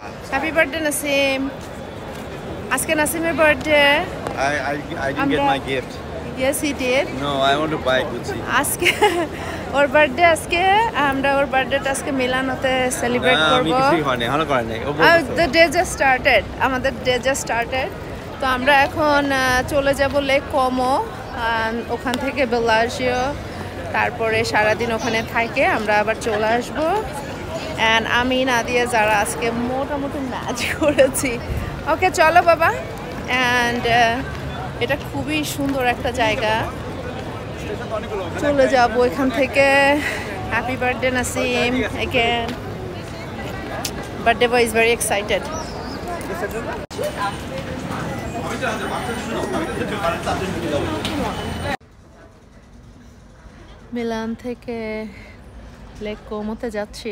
Happy birthday, Nasim. Aske Nasim's birthday. I didn't get my gift. Yes, he did. No, I want to buy Gucci. Aske or birthday আজকে আমরা ওর বার্থডেটা আজকে মিলানোতে celebrate করব। আমি কিছুই হয়নি, হলো করে নাই। The day just started. আমাদের ডে জাস্ট স্টার্টেড। তো আমরা এখন চলে যাব লেক কোমো, ওখান থেকে বেলাজিও, তারপরে সারাদিন ওখানে থেকে আমরা আবার চলে আসব। অ্যান্ড আমি নাদিয়া যারা আজকে মোটামুটি ম্যাচ করেছি। ওকে চলো বাবা। অ্যান্ড এটা খুবই সুন্দর একটা জায়গা, চলে যাব এখান থেকে। Happy birthday Nasim again. Birthday boy is very excited. Milan থেকে লেক কোমোতে যাচ্ছি,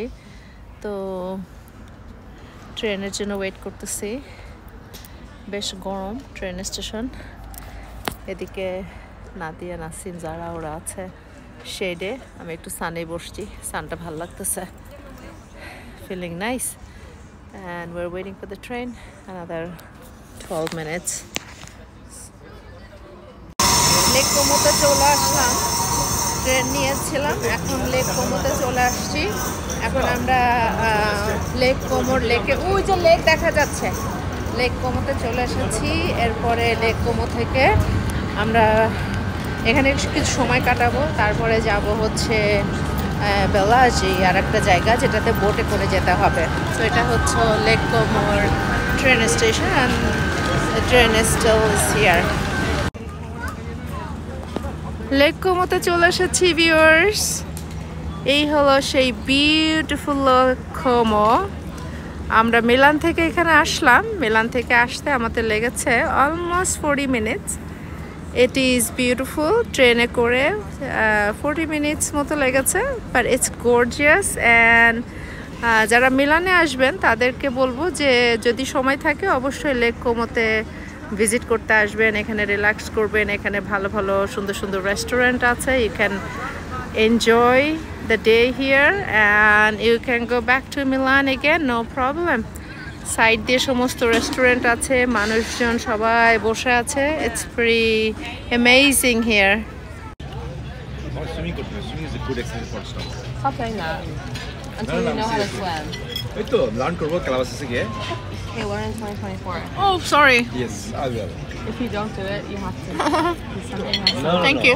তো ট্রেনের জন্য ওয়েট করতেছি। বেশ গরম ট্রেন স্টেশন। এদিকে নাদিয়া নাসিম যারা ওরা আছে শেডে, আমি একটু সানে বসছি, সানটা ভালো লাগতেছে, feeling nice. And we are waiting for the train another 12 minutes। Lake কোমোতে চলে আসলাম, ট্রেন নিয়েছিলাম, এখন লেক কোমোতে চলে আসছি। এখন আমরা লেক কোমোর লেকে, ওই যে লেক দেখা যাচ্ছে, লেক কোমোতে চলে এসেছি। এরপরে লেক কোমো থেকে আমরা এখানে কিছু সময় কাটাবো, তারপরে যাব হচ্ছে বেলাজি, আর একটা জায়গা যেটাতে বোটে করে যেতে হবে। তো এটা হচ্ছে লেক কোমোর train station, and train still is here. Lake কোমোতে চলে এসেছি ভিউয়ার্স। এই হলো সেই বিউটিফুল লেক কোমো। আমরা মিলান থেকে এখানে আসলাম, মিলান থেকে আসতে আমাদের লেগেছে almost 40 minutes। It is beautiful. ট্রেনে করে 40 minutes মতো লেগেছে, বাট ইটস গর্জিয়াস। অ্যান্ড যারা মিলানে আসবেন তাদেরকে বলবো যে যদি সময় থাকে অবশ্যই লেক কোমোতে ভিজিট করতে আসবেন, এখানে রিল্যাক্স করবেন। এখানে ভালো ভালো সুন্দর সুন্দর রেস্টুরেন্ট আছে, you can enjoy the day here and you can go back to Milan again, no problem. Side দিয়ে সমস্ত রেস্টুরেন্ট আছে, মানুষজন সবাই বসে আছে। It's pretty amazing here. Swimming is a good exercise for stomach. Stop saying that until you know how to swim. এই তো learn করব ক্লাসে গিয়ে। Okay, we're in 2024. Oh, sorry. Yes, I will. If you don't do it, you have to. No, Thank you.